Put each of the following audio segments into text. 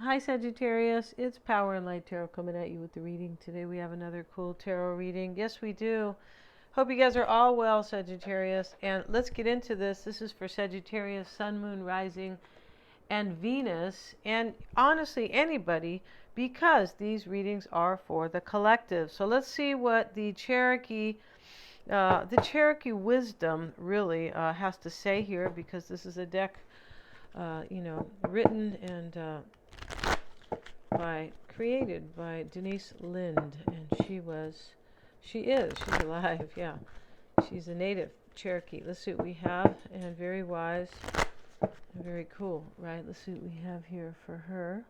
Hi Sagittarius, it's Power and Light Tarot coming at you with the reading. Today we have another cool tarot reading. Yes, we do. Hope you guys are all well, Sagittarius. And let's get into this. This is for Sagittarius, Sun, Moon, Rising, and Venus. And honestly, anybody, because these readings are for the collective. So let's see what the Cherokee wisdom really has to say here, because this is a deck, written and created by Denise Lind, and she's alive, yeah. She's a native Cherokee. Let's see what we have, and very wise, and very cool, right? Let's see what we have here for her.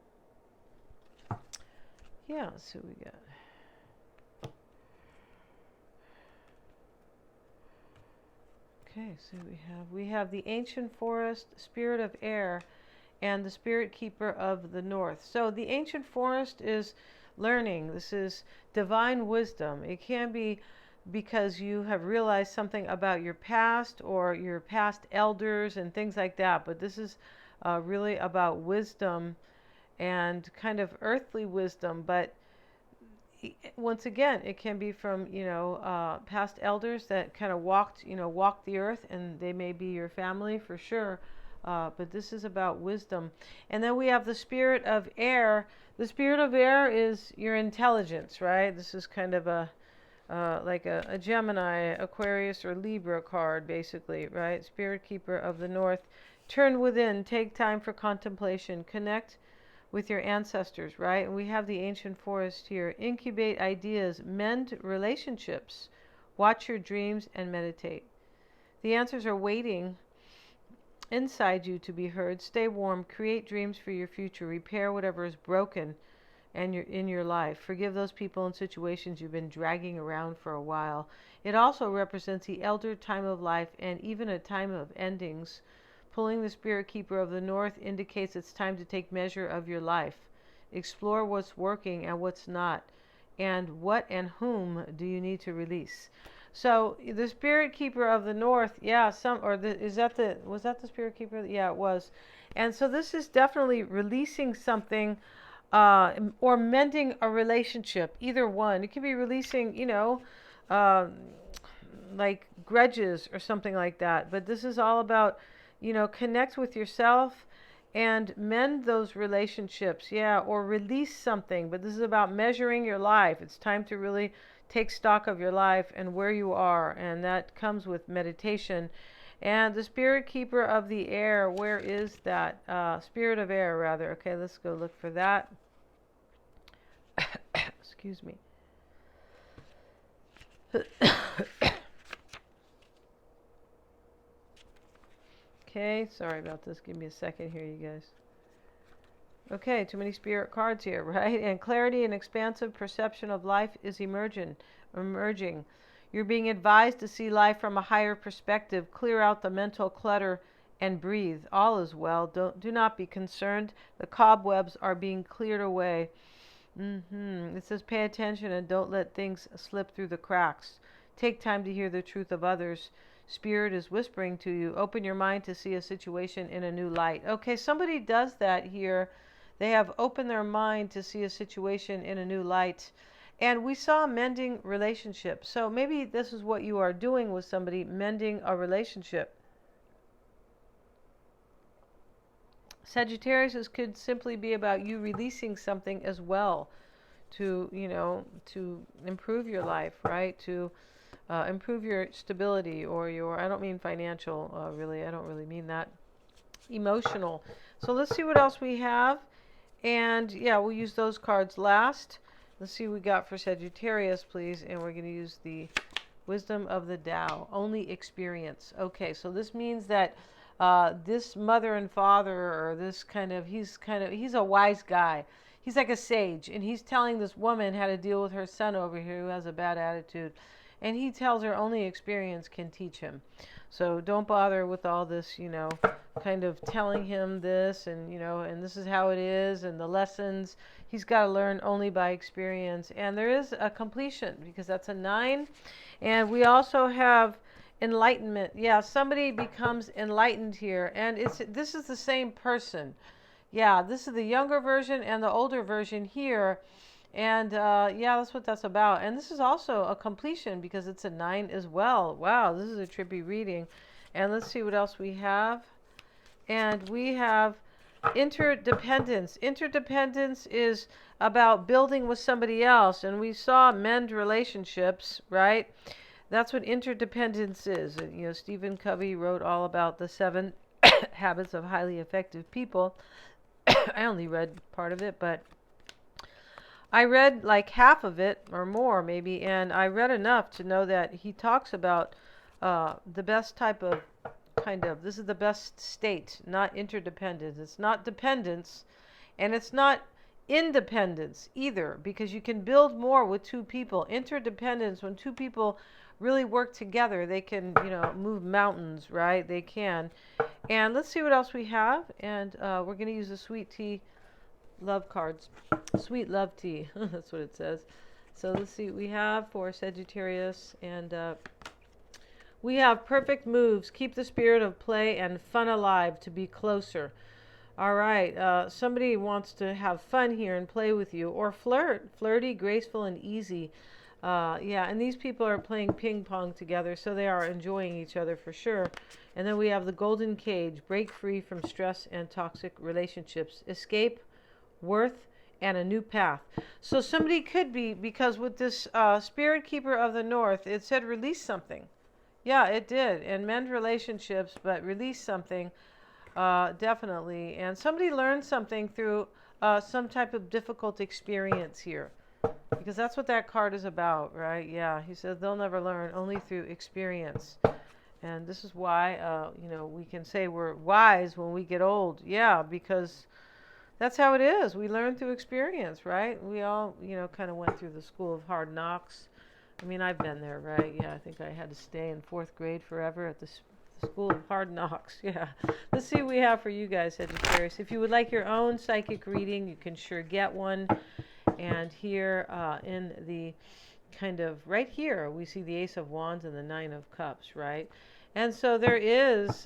Yeah, let's see what we got. Okay, so we have the ancient forest, spirit of air, and the spirit keeper of the north. So the ancient forest is learning. This is divine wisdom. It can be because you have realized something about your past or your past elders and things like that. But this is really about wisdom and kind of earthly wisdom. But once again, it can be from past elders that kind of walked the earth, and they may be your family for sure. But this is about wisdom. And then we have the spirit of air. The spirit of air is your intelligence, right? This is kind of like a Gemini, Aquarius, or Libra card, basically, right? Spirit keeper of the north. Turn within, take time for contemplation, connect with your ancestors, right? And we have the ancient forest here. Incubate ideas, mend relationships, watch your dreams, and meditate. The answers are waiting inside you to be heard. Stay warm, create dreams for your future, repair whatever is broken and in your life. Forgive those people and situations you've been dragging around for a while. It also represents the elder time of life and even a time of endings. Pulling the spirit keeper of the north indicates it's time to take measure of your life. Explore what's working and what's not, and what and whom do you need to release. So the spirit keeper of the north, yeah, was that the spirit keeper? Yeah, it was. And so this is definitely releasing something, or mending a relationship. Either one. It could be releasing, uh, like grudges or something like that. But this is all about, connect with yourself and mend those relationships, yeah, or release something. But this is about measuring your life. It's time to really take stock of your life and where you are, and that comes with meditation. And the spirit keeper of the air, where is that? Spirit of air, rather. Okay, let's go look for that. Excuse me. Okay, sorry about this. Give me a second here, you guys. Okay, too many spirit cards here, right? And clarity and expansive perception of life is emerging. You're being advised to see life from a higher perspective, clear out the mental clutter, and breathe. All is well. Do not be concerned. The cobwebs are being cleared away. It says pay attention and don't let things slip through the cracks. Take time to hear the truth of others. Spirit is whispering to you. Open your mind to see a situation in a new light. Okay, somebody does that here. They have opened their mind to see a situation in a new light. And we saw mending relationships. So maybe this is what you are doing with somebody, mending a relationship. Sagittarius could simply be about you releasing something as well to, to improve your life, right? To improve your stability or I don't mean financial, really, I don't really mean that. Emotional. So let's see what else we have. And yeah, we'll use those cards last. Let's see what we got for Sagittarius, please. And we're going to use the wisdom of the Tao. Only experience. Okay, so this means that this mother and father, or he's a wise guy. He's like a sage, and he's telling this woman how to deal with her son over here who has a bad attitude. And he tells her only experience can teach him. So don't bother with all this, kind of telling him this and this is how it is and the lessons. He's got to learn only by experience. And there is a completion because that's a 9. And we also have enlightenment. Yeah, somebody becomes enlightened here. And this is the same person. Yeah, this is the younger version and the older version here. And yeah, that's what that's about. And this is also a completion because it's a 9 as well. Wow, this is a trippy reading. And let's see what else we have. And we have interdependence. Interdependence is about building with somebody else. And we saw mend relationships, right? That's what interdependence is. You know, Stephen Covey wrote all about the 7 habits of highly effective people. I only read part of it, but I read like half of it or more maybe, and I read enough to know that he talks about the best type of this is the best state, not interdependence. It's not dependence, and it's not independence either, because you can build more with 2 people. Interdependence, when 2 people really work together, they can, you know, move mountains, right? They can. And let's see what else we have. And we're going to use the sweet tea love cards. Sweet love tea. That's what it says. So let's see what we have for Sagittarius. And we have perfect moves. Keep the spirit of play and fun alive to be closer. All right. Somebody wants to have fun here and play with you. Or flirt. Flirty, graceful, and easy. Yeah, and these people are playing ping pong together, so they are enjoying each other for sure. And then we have the golden cage. Break free from stress and toxic relationships. Escape, worth, and a new path. So somebody could be, because with this spirit keeper of the north, it said release something. Yeah, it did. And mend relationships, but release something, definitely. And somebody learned something through some type of difficult experience here. Because that's what that card is about, right? Yeah, he says they'll never learn, only through experience. And this is why, you know, we can say we're wise when we get old. Yeah, because that's how it is. We learn through experience, right? We all, you know, kind of went through the school of hard knocks. I mean, I've been there, right? Yeah, I think I had to stay in 4th grade forever at the school of hard knocks. Yeah. Let's see what we have for you guys, Sagittarius. If you would like your own psychic reading, you can sure get one. And here in the kind of right here, we see the Ace of Wands and the 9 of Cups, right? And so there is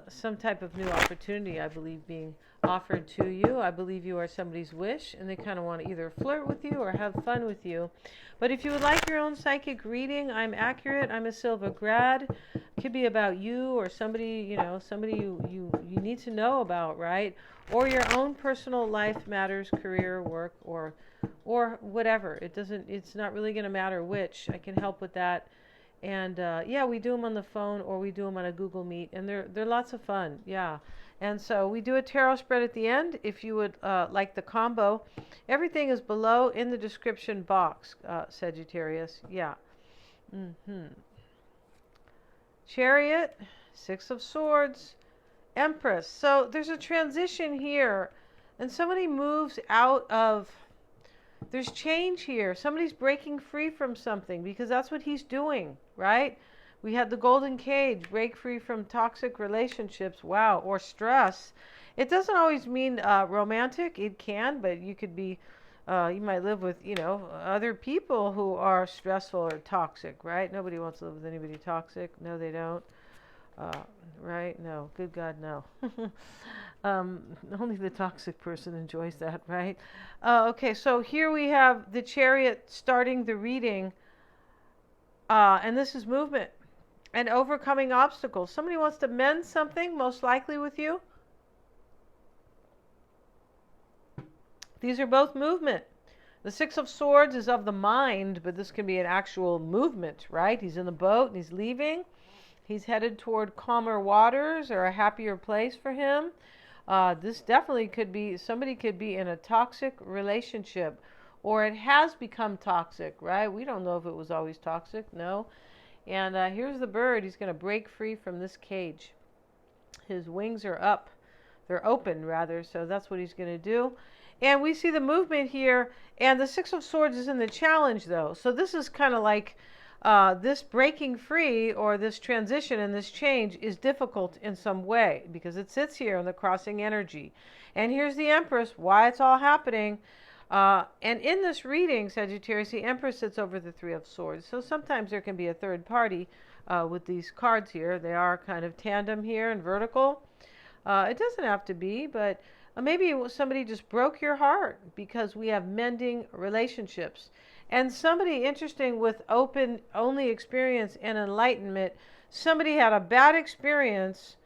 some type of new opportunity, I believe, being offered to you. I believe you are somebody's wish, and they kind of want to either flirt with you or have fun with you. But if you would like your own psychic reading, I'm accurate. I'm a Silva grad. It could be about you or somebody, you know, somebody you need to know about, right? Or your own personal life matters, career, work, or whatever. It's not really going to matter which. I can help with that. And yeah, we do them on the phone or we do them on a Google Meet, and they're lots of fun. Yeah. And so we do a tarot spread at the end. If you would like the combo, everything is below in the description box, Sagittarius. Yeah. Chariot, 6 of Swords, Empress. So there's a transition here, and somebody moves out of. There's change here. Somebody's breaking free from something because that's what he's doing, right? We had the golden cage, break free from toxic relationships, wow, or stress. It doesn't always mean romantic. It can, but you could be, you might live with, you know, other people who are stressful or toxic, right? Nobody wants to live with anybody toxic. No, they don't. Right? No. Good God, no. Only the toxic person enjoys that, right? Okay, so here we have the Chariot starting the reading, and this is movement and overcoming obstacles. Somebody wants to mend something, most likely with you. These are both movement. The 6 of Swords is of the mind, but this can be an actual movement, right? He's in the boat and he's leaving. He's headed toward calmer waters or a happier place for him. This definitely could be, somebody could be in a toxic relationship, or it has become toxic, right? We don't know if it was always toxic, no. And here's the bird. He's going to break free from this cage. His wings are up. They're open, rather, so that's what he's going to do. And we see the movement here, and the 6 of Swords is in the challenge, though. So this is kind of like this breaking free or this transition and this change is difficult in some way because it sits here in the crossing energy. And here's the Empress, why it's all happening. And in this reading, Sagittarius, the Empress sits over the 3 of Swords. So sometimes there can be a third party with these cards here. They are kind of tandem here and vertical. It doesn't have to be, but Maybe somebody just broke your heart, because we have mending relationships. And somebody interesting with open only experience and enlightenment, somebody had a bad experience,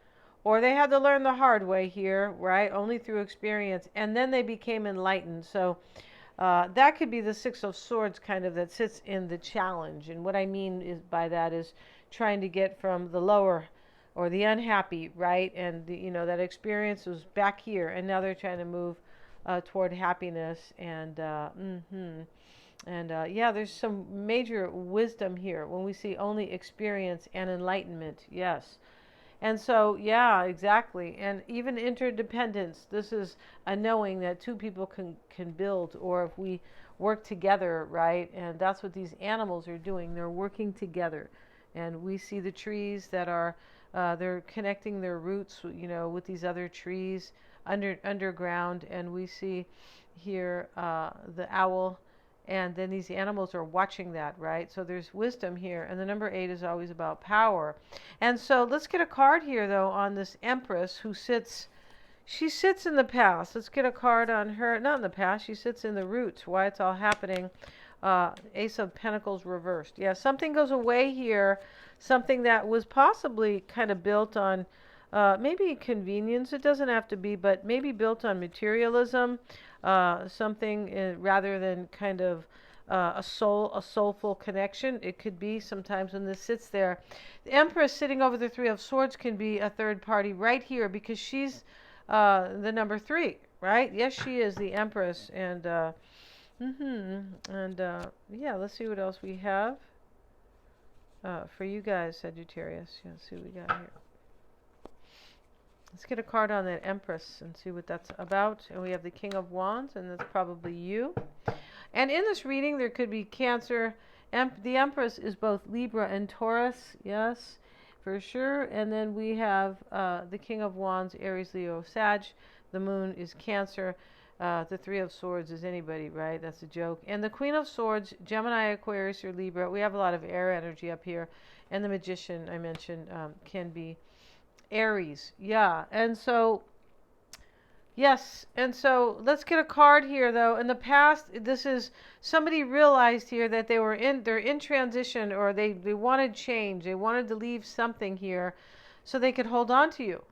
or they had to learn the hard way here, right? Only through experience. And then they became enlightened. So that could be the Six of Swords kind of that sits in the challenge. And what I mean is by that is trying to get from the lower or the unhappy, right? And that experience was back here, and now they're trying to move toward happiness. And yeah, there's some major wisdom here when we see only experience and enlightenment. Yes. And so, yeah, exactly. And even interdependence. This is a knowing that two people can build, or if we work together, right? And that's what these animals are doing. They're working together. And we see the trees that are, they're connecting their roots, with these other trees underground. And we see here the owl. And then these animals are watching that, right? So there's wisdom here. And the number 8 is always about power. And so let's get a card here, though, on this Empress who sits. She sits in the past. Let's get a card on her. Not in the past. She sits in the roots. Why it's all happening. Ace of Pentacles reversed. Yeah, something goes away here. Something that was possibly kind of built on maybe convenience. It doesn't have to be, but maybe built on materialism. Something rather than kind of a soulful connection. It could be sometimes when this sits there. The Empress sitting over the Three of Swords can be a third party right here, because she's the number 3, right? Yes, she is the Empress. And yeah, let's see what else we have for you guys, Sagittarius. Yeah, let's see what we got here. Let's get a card on that Empress and see what that's about. And we have the King of Wands, and that's probably you. And in this reading, there could be Cancer. The Empress is both Libra and Taurus, yes, for sure. And then we have the King of Wands, Aries, Leo, Sag. The Moon is Cancer. The Three of Swords is anybody, right? That's a joke. And the Queen of Swords, Gemini, Aquarius, or Libra. We have a lot of air energy up here. And the Magician, I mentioned, can be Aries. Yeah. And so, yes. And so let's get a card here, though. In the past, this is somebody realized here that they're in transition, or they wanted change. They wanted to leave something here so they could hold on to you.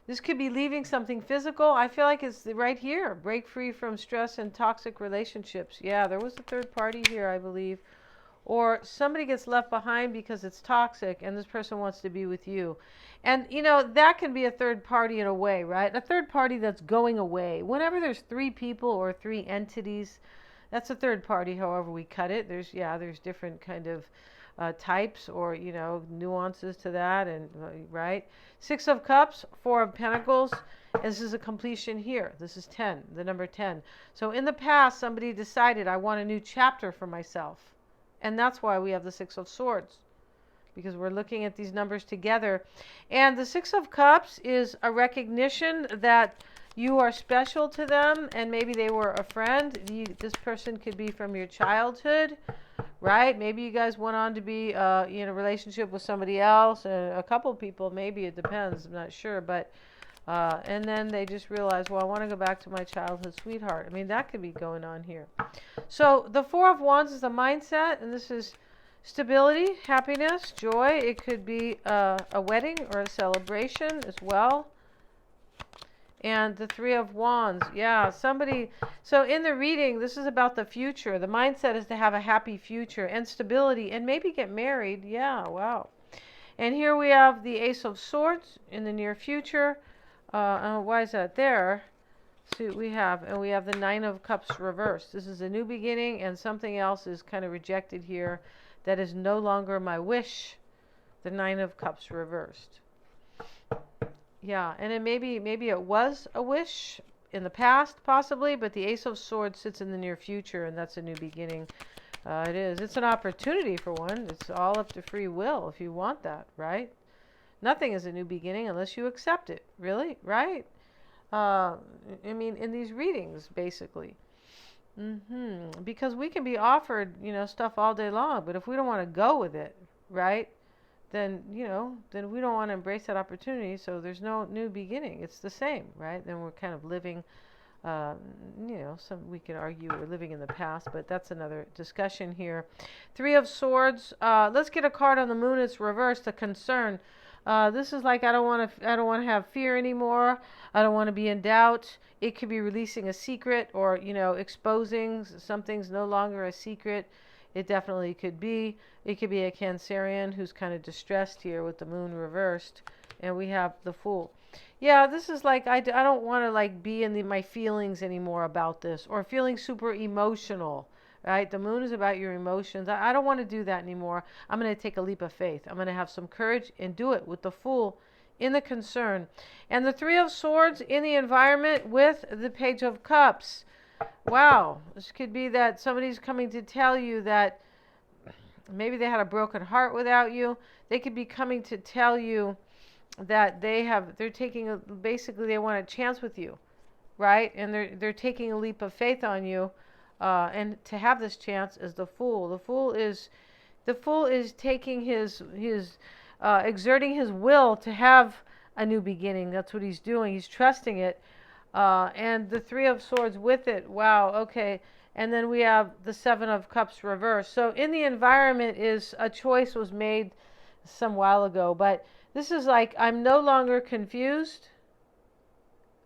This could be leaving something physical. I feel like it's right here. Break free from stress and toxic relationships. Yeah, there was a third party here, I believe. Or somebody gets left behind because it's toxic and this person wants to be with you. And, that can be a third party in a way, right? A third party that's going away. Whenever there's 3 people or 3 entities, that's a third party, however we cut it. There's different kind of types or, nuances to that. And right? 6 of Cups, 4 of Pentacles. And this is a completion here. This is 10, the number 10. So in the past, somebody decided, I want a new chapter for myself. And that's why we have the 6 of Swords, because we're looking at these numbers together. And the 6 of Cups is a recognition that you are special to them, and maybe they were a friend. This person could be from your childhood, right? Maybe you guys went on to be in a relationship with somebody else, a couple of people, maybe it depends, I'm not sure. But and then they just realize, well, I want to go back to my childhood sweetheart. I mean, that could be going on here. So the 4 of Wands is the mindset, and this is stability, happiness, joy. It could be a wedding or a celebration as well. And the 3 of Wands, yeah, somebody. So in the reading, this is about the future. The mindset is to have a happy future and stability and maybe get married. Yeah, wow. And here we have the Ace of Swords in the near future. Why is that there? See what we have. And we have the 9 of Cups reversed. This is a new beginning, and something else is kind of rejected here. That is no longer my wish. The 9 of Cups reversed. Yeah, and it maybe it was a wish in the past, possibly, but the Ace of Swords sits in the near future, and that's a new beginning. It is. It's an opportunity for one. It's all up to free will if you want that, right? Nothing is a new beginning unless you accept it, really, right? I mean, in these readings, basically. Because we can be offered, stuff all day long, but if we don't want to go with it, right? then then we don't want to embrace that opportunity. So there's no new beginning. It's the same, right? Then we're kind of living. We can argue we're living in the past, but that's another discussion here. Three of Swords. Let's get a card on the Moon. It's reversed. The concern. This is like I don't want to have fear anymore. I don't want to be in doubt. It could be releasing a secret or exposing something's no longer a secret. It definitely could be. It could be a Cancerian who's kind of distressed here with the Moon reversed, and we have the Fool. Yeah, this is like I don't want to like be in my feelings anymore about this, or feeling super emotional, right? The Moon is about your emotions. I don't want to do that anymore. I'm going to take a leap of faith. I'm going to have some courage and do it with the Fool in the concern. And the Three of Swords in the environment with the Page of Cups. Wow, this could be that somebody's coming to tell you that maybe they had a broken heart without you. They could be coming to tell you that they're taking basically they want a chance with you, right? And they're taking a leap of faith on you, and to have this chance is the Fool. The Fool is taking his exerting his will to have a new beginning. That's what he's doing. He's trusting it, and the Three of Swords with it. Wow. Okay. And then we have the Seven of Cups reversed. So in the environment is a choice was made some while ago, but this is like, I'm no longer confused,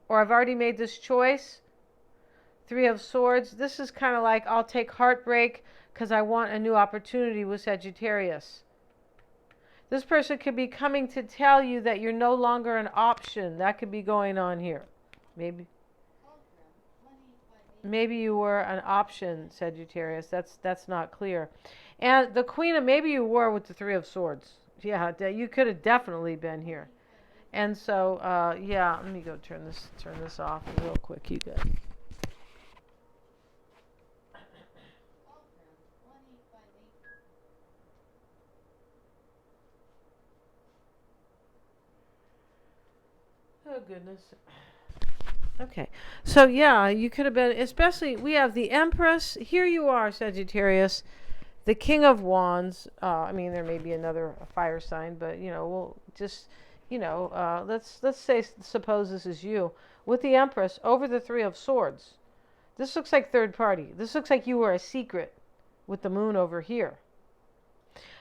or I've already made this choice. Three of Swords. This is kind of like, I'll take heartbreak because I want a new opportunity with Sagittarius. This person could be coming to tell you that you're no longer an option. That could be going on here. Maybe you were an option, Sagittarius. That's not clear. And the Queen of, maybe you were with the Three of Swords. Yeah, you could have definitely been here. And so, yeah, let me go turn this off real quick, you guys. Oh, goodness. Okay, so yeah, you could have been, especially, we have the Empress. Here you are, Sagittarius. The King of Wands. I mean, there may be another fire sign, but we'll just, let's say, suppose this is you with the Empress over the Three of Swords. This looks like third party. This looks like you were a secret with the Moon over here.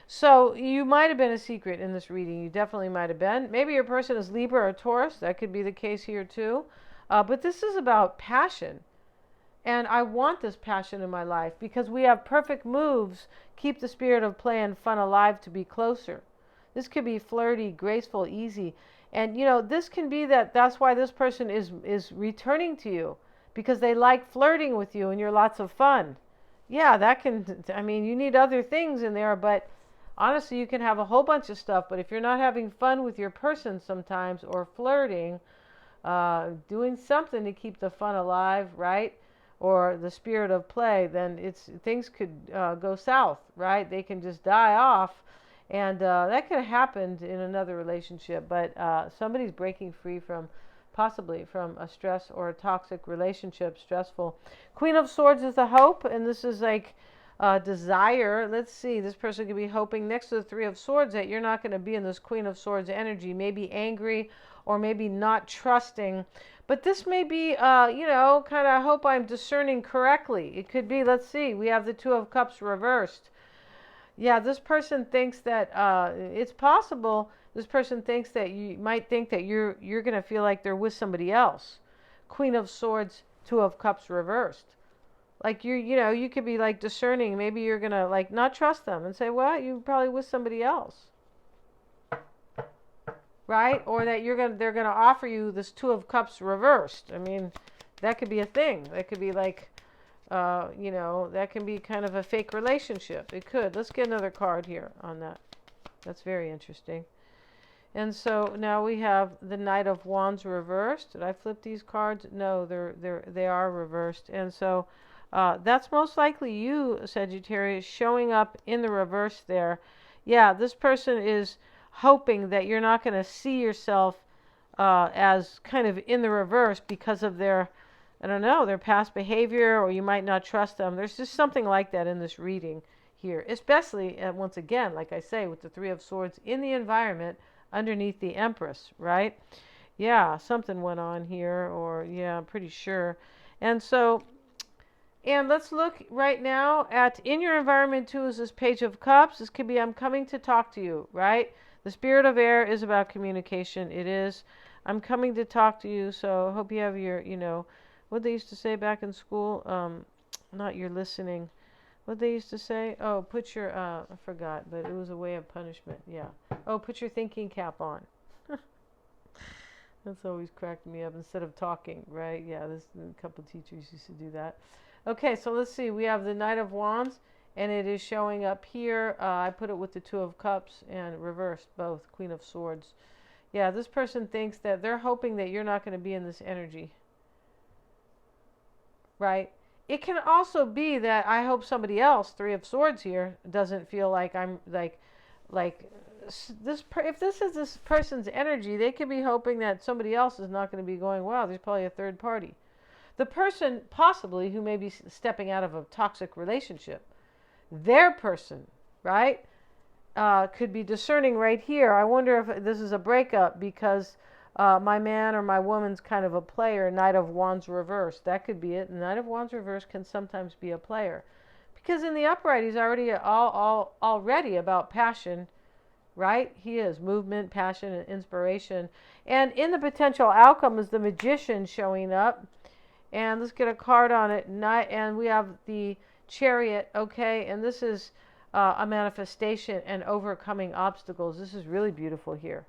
So you might have been a secret in this reading. You definitely might have been. Maybe your person is Libra or Taurus. That could be the case here too. But this is about passion. And I want this passion in my life because we have perfect moves. Keep the spirit of play and fun alive to be closer. This could be flirty, graceful, easy. And, this can be that's why this person is returning to you, because they like flirting with you and you're lots of fun. Yeah, you need other things in there, but honestly, you can have a whole bunch of stuff. But if you're not having fun with your person sometimes, or flirting, doing something to keep the fun alive, right? Or the spirit of play, then things could go south, right? They can just die off, and that could have happened in another relationship. But somebody's breaking free possibly from a stress or a toxic relationship, stressful. Queen of Swords is the hope, and this is like desire. Let's see, this person could be hoping next to the Three of Swords that you're not going to be in this Queen of Swords energy, maybe angry or maybe not trusting. But this may be, kind of, I hope I'm discerning correctly. It could be, let's see, we have the Two of Cups reversed. Yeah, this person thinks that it's possible. This person thinks that you might think that you're going to feel like they're with somebody else. Queen of Swords, Two of Cups reversed. Like you could be like discerning. Maybe you're going to like not trust them and say, well, you're probably with somebody else. Right? Or that they're going to offer you this Two of Cups reversed. I mean, that could be a thing. That could be like, that can be kind of a fake relationship. It could. Let's get another card here on that. That's very interesting. And so now we have the Knight of Wands reversed. Did I flip these cards? No, they are reversed. And so that's most likely you, Sagittarius, showing up in the reverse there. Yeah, this person is hoping that you're not going to see yourself as kind of in the reverse because of their past behavior, or you might not trust them. There's just something like that in this reading here, especially once again, like I say, with the Three of Swords in the environment underneath the Empress, right? Yeah, something went on here, or yeah, I'm pretty sure. And so, and let's look right now at in your environment too is this Page of Cups. This could be I'm coming to talk to you, right? The Spirit of Air is about communication. It is. I'm coming to talk to you. So I hope you have your, what they used to say back in school. Not your listening. What they used to say? Oh, put your, I forgot, but it was a way of punishment. Yeah. Oh, put your thinking cap on. That's always cracked me up instead of talking, right? Yeah, a couple teachers used to do that. Okay, so let's see. We have the Knight of Wands, and it is showing up here. I put it with the Two of Cups and reversed both, Queen of Swords. Yeah, this person thinks that they're hoping that you're not going to be in this energy, right? It can also be that I hope somebody else, Three of Swords here, doesn't feel like I'm like this. If this is this person's energy, they could be hoping that somebody else is not going to be going, wow, there's probably a third party. The person possibly who may be stepping out of a toxic relationship, their person, right, could be discerning right here. I wonder if this is a breakup because my man or my woman's kind of a player. Knight of Wands reversed. That could be it. Knight of Wands reversed can sometimes be a player. Because in the upright, he's already already about passion, right? He is movement, passion, and inspiration. And in the potential outcome is the Magician showing up. And let's get a card on it. And we have the Chariot, okay? And this is a manifestation and overcoming obstacles. This is really beautiful here.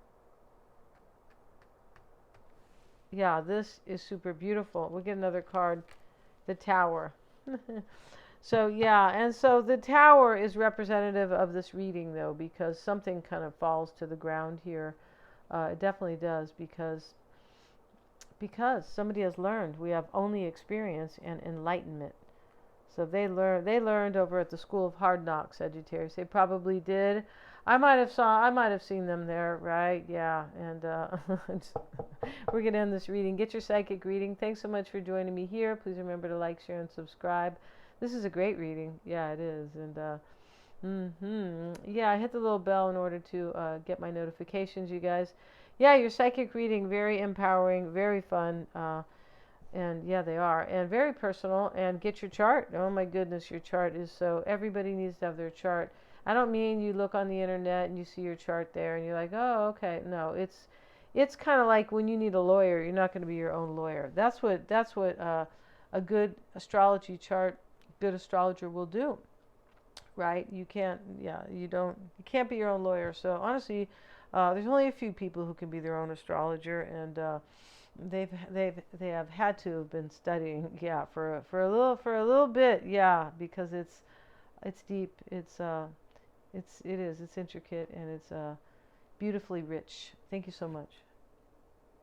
Yeah, this is super beautiful. We'll get another card, the Tower. So, yeah, and so the Tower is representative of this reading, though, because something kind of falls to the ground here. It definitely does, because somebody has learned. We have only experience and enlightenment. So they learned over at the School of Hard Knocks, Sagittarius. They probably did. I might have seen them there, right? Yeah, and we're going to end this reading. Get your psychic reading. Thanks so much for joining me here. Please remember to like, share, and subscribe. This is a great reading. Yeah, it is. And yeah, I hit the little bell in order to get my notifications, you guys. Yeah, your psychic reading, very empowering, very fun. And yeah, they are. And very personal. And get your chart. Oh my goodness, your chart is so... Everybody needs to have their chart. I don't mean you look on the internet and you see your chart there and you're like, oh, okay. No, it's kind of like when you need a lawyer, you're not going to be your own lawyer. That's what a good astrology chart, good astrologer will do, right? You can't be your own lawyer. So honestly, there's only a few people who can be their own astrologer, and they have had to have been studying, yeah, for a little bit, yeah, because it's deep, it's intricate, and it's beautifully rich. Thank you so much.